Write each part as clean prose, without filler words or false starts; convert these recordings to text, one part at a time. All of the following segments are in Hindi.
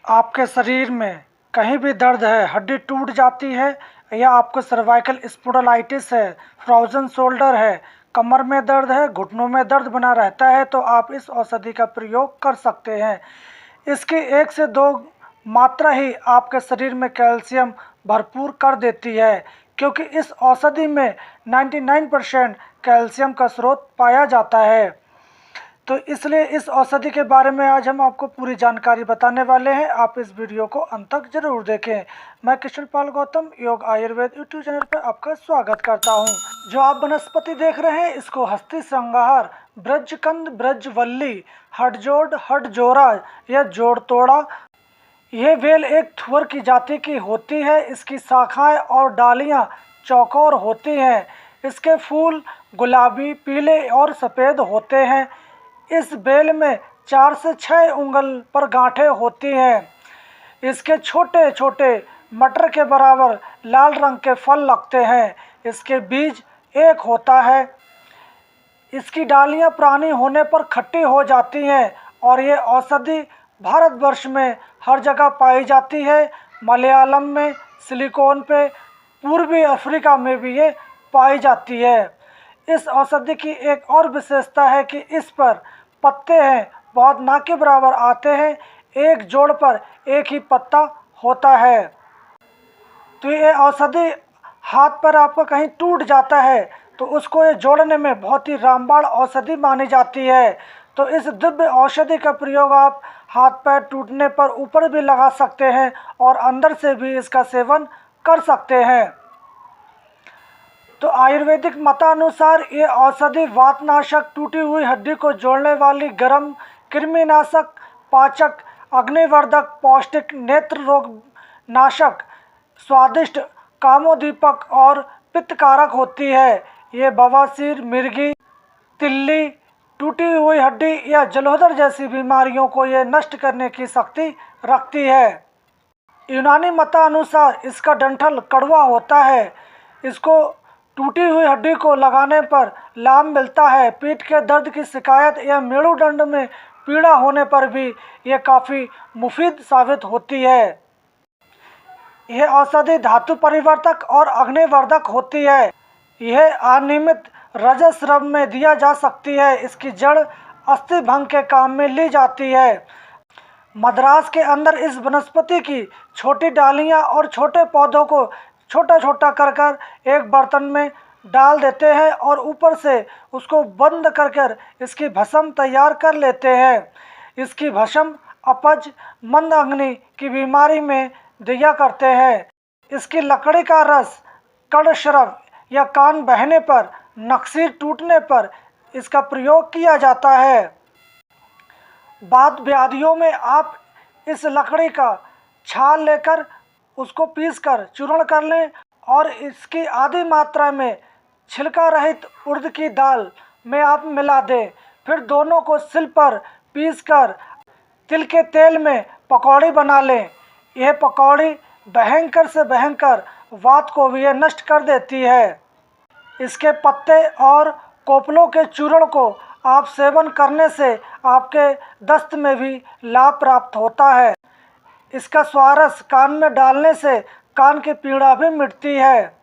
आपके शरीर में कहीं भी दर्द है, हड्डी टूट जाती है या आपको सर्वाइकल स्पॉन्डिलाइटिस है, फ्रोजन शोल्डर है, कमर में दर्द है, घुटनों में दर्द बना रहता है, तो आप इस औषधि का प्रयोग कर सकते हैं। इसकी 1 से 2 मात्रा ही आपके शरीर में कैल्शियम भरपूर कर देती है, क्योंकि इस औषधि में 99% कैल्शियम का स्रोत पाया जाता है। तो इसलिए इस औषधि के बारे में आज हम आपको पूरी जानकारी बताने वाले हैं। आप इस वीडियो को अंत तक जरूर देखें। मैं कृष्णपाल गौतम योग आयुर्वेद यूट्यूब चैनल पर आपका स्वागत करता हूं। जो आप वनस्पति देख रहे हैं, इसको हस्ती संहार, ब्रजकंद, ब्रजवल्ली, हटजोड़, हटजोरा या जोड़ तोड़ा, ये बेल एक थुअर की जाति की होती है। इसकी शाखाएं और डालियां चौकोर होती हैं। इसके फूल गुलाबी, पीले और सफ़ेद होते हैं। इस बेल में 4 से 6 उंगल पर गांठें होती हैं। इसके छोटे छोटे मटर के बराबर लाल रंग के फल लगते हैं। इसके बीज एक होता है। इसकी डालियां पुरानी होने पर खट्टी हो जाती हैं और ये औषधि भारतवर्ष में हर जगह पाई जाती है। मलयालम में, सिलिकॉन पे, पूर्वी अफ्रीका में भी ये पाई जाती है। इस औषधि की एक और विशेषता है कि इस पर पत्ते हैं, बहुत ना के बराबर आते हैं। एक जोड़ पर एक ही पत्ता होता है। तो ये औषधि हाथ पर आपका कहीं टूट जाता है तो उसको ये जोड़ने में बहुत ही रामबाण औषधि मानी जाती है। तो इस दिव्य औषधि का प्रयोग आप हाथ पैर टूटने पर ऊपर भी लगा सकते हैं और अंदर से भी इसका सेवन कर सकते हैं। तो आयुर्वेदिक मतानुसार ये औषधि वातनाशक, टूटी हुई हड्डी को जोड़ने वाली, गर्म, कृमिनाशक, पाचक, अग्निवर्धक, पौष्टिक, नेत्र रोग नाशक, स्वादिष्ट, कामोदीपक और पित्तकारक होती है। ये बवासीर, मिर्गी, तिल्ली, टूटी हुई हड्डी या जलोदर जैसी बीमारियों को ये नष्ट करने की शक्ति रखती है। यूनानी मतानुसार इसका डंठल कड़वा होता है। इसको टूटी हुई हड्डी को लगाने पर लाभ मिलता है। पीठ के दर्द की शिकायत या मेरुदंड में पीड़ा होने पर भी ये काफ़ी मुफीद साबित होती है। यह औषधि धातु परिवर्तक और अग्निवर्धक होती है। यह अनियमित रजस्राव में दिया जा सकती है। इसकी जड़ अस्थि भंग के काम में ली जाती है। मद्रास के अंदर इस वनस्पति की छोटी डालियां और छोटे पौधों को छोटा छोटा कर एक बर्तन में डाल देते हैं और ऊपर से उसको बंद कर इसकी भस्म तैयार कर लेते हैं। इसकी भस्म अपच, मंद अग्नि की बीमारी में दिया करते हैं। इसकी लकड़ी का रस कड़श्रव या कान बहने पर, नक्सीर टूटने पर इसका प्रयोग किया जाता है। वात व्याधियों में आप इस लकड़ी का छाल लेकर उसको पीसकर चूर्ण कर लें और इसकी आधी मात्रा में छिलका रहित उड़द की दाल में आप मिला दें। फिर दोनों को सिल पर पीसकर तिल के तेल में पकौड़ी बना लें। यह पकौड़ी भयंकर से भयंकर वात को भी यह नष्ट कर देती है। इसके पत्ते और कोपलों के चूर्ण को आप सेवन करने से आपके दस्त में भी लाभ प्राप्त होता है। इसका स्वारस कान में डालने से कान की पीड़ा भी मिटती है।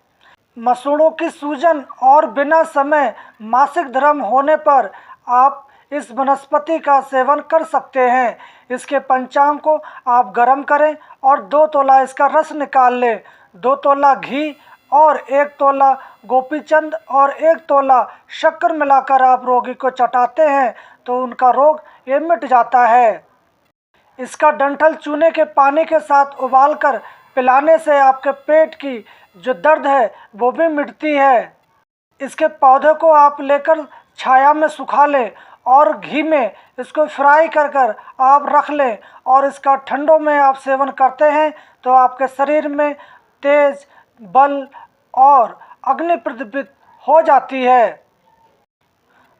मसूड़ों की सूजन और बिना समय मासिक धर्म होने पर आप इस वनस्पति का सेवन कर सकते हैं। इसके पंचांग को आप गर्म करें और 2 तोला इसका रस निकाल लें। 2 तोला घी और 1 तोला गोपीचंद और 1 तोला शक्कर मिलाकर आप रोगी को चटाते हैं तो उनका रोग ये मिट जाता है। इसका डंठल चूने के पानी के साथ उबालकर पिलाने से आपके पेट की जो दर्द है वो भी मिटती है। इसके पौधे को आप लेकर छाया में सुखा लें और घी में इसको फ्राई कर आप रख लें और इसका ठंडों में आप सेवन करते हैं तो आपके शरीर में तेज, बल और अग्नि प्रदीपित हो जाती है।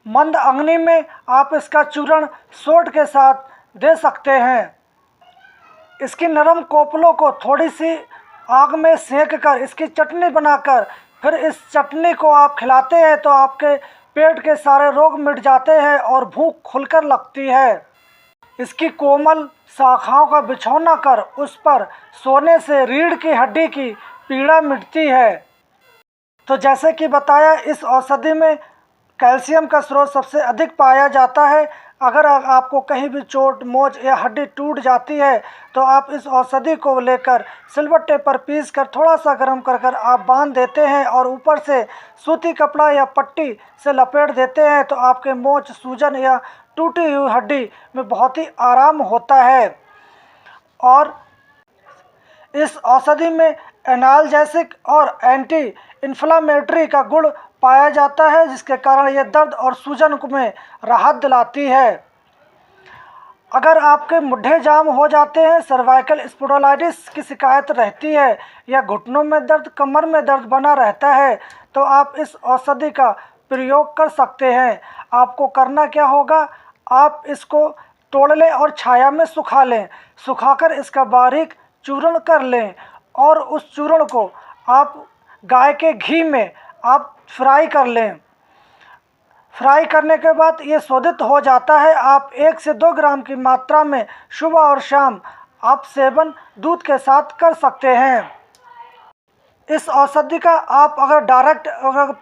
मंद अग्नि में आप इसका चूर्ण सोंठ के साथ दे सकते हैं। इसकी नरम कोपलों को थोड़ी सी आग में सेक कर इसकी चटनी बनाकर फिर इस चटनी को आप खिलाते हैं तो आपके पेट के सारे रोग मिट जाते हैं और भूख खुलकर लगती है। इसकी कोमल शाखाओं का बिछौना कर उस पर सोने से रीढ़ की हड्डी की पीड़ा मिटती है। तो जैसे कि बताया, इस औषधि में कैल्शियम का स्रोत सबसे अधिक पाया जाता है। अगर आपको कहीं भी चोट मोच या हड्डी टूट जाती है तो आप इस औषधि को लेकर सिलबट्टे पर पीस कर थोड़ा सा गर्म कर आप बांध देते हैं और ऊपर से सूती कपड़ा या पट्टी से लपेट देते हैं तो आपके मोच, सूजन या टूटी हुई हड्डी में बहुत ही आराम होता है। और इस औषधि में एनाल्जेसिक और एंटी इन्फ्लामेटरी का गुण पाया जाता है, जिसके कारण यह दर्द और सूजन में राहत दिलाती है। अगर आपके मुड्ढे जाम हो जाते हैं, सर्वाइकल स्पॉन्डिलाइटिस की शिकायत रहती है या घुटनों में दर्द, कमर में दर्द बना रहता है, तो आप इस औषधि का प्रयोग कर सकते हैं। आपको करना क्या होगा, आप इसको तोड़ लें और छाया में सुखा लें। सुखाकर इसका बारीक चूर्ण कर लें और उस चूर्ण को आप गाय के घी में आप फ्राई कर लें। फ्राई करने के बाद ये शोधित हो जाता है। आप 1 से 2 ग्राम की मात्रा में सुबह और शाम आप सेवन दूध के साथ कर सकते हैं। इस औषधि का आप अगर डायरेक्ट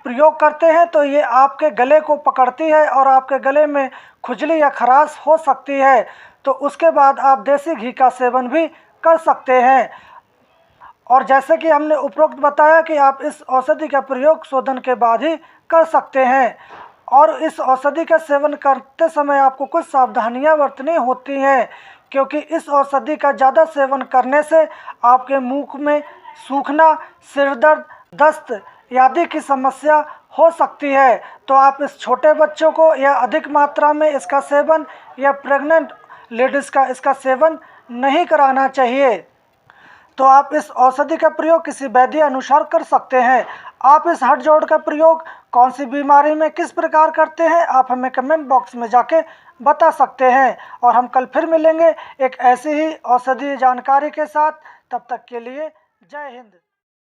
प्रयोग करते हैं तो ये आपके गले को पकड़ती है और आपके गले में खुजली या खराश हो सकती है। तो उसके बाद आप देसी घी का सेवन भी कर सकते हैं। और जैसे कि हमने उपरोक्त बताया कि आप इस औषधि का प्रयोग शोधन के बाद ही कर सकते हैं। और इस औषधि का सेवन करते समय आपको कुछ सावधानियां बरतनी होती हैं, क्योंकि इस औषधि का ज़्यादा सेवन करने से आपके मुंह में सूखना, सिर दर्द, दस्त आदि की समस्या हो सकती है। तो आप इस छोटे बच्चों को या अधिक मात्रा में इसका सेवन या प्रेग्नेंट लेडीज़ का इसका सेवन नहीं कराना चाहिए। तो आप इस औषधि का प्रयोग किसी वैद्य अनुसार कर सकते हैं। आप इस हथजोड़ का प्रयोग कौन सी बीमारी में किस प्रकार करते हैं, आप हमें कमेंट बॉक्स में जाके बता सकते हैं। और हम कल फिर मिलेंगे एक ऐसी ही औषधीय जानकारी के साथ। तब तक के लिए जय हिंद।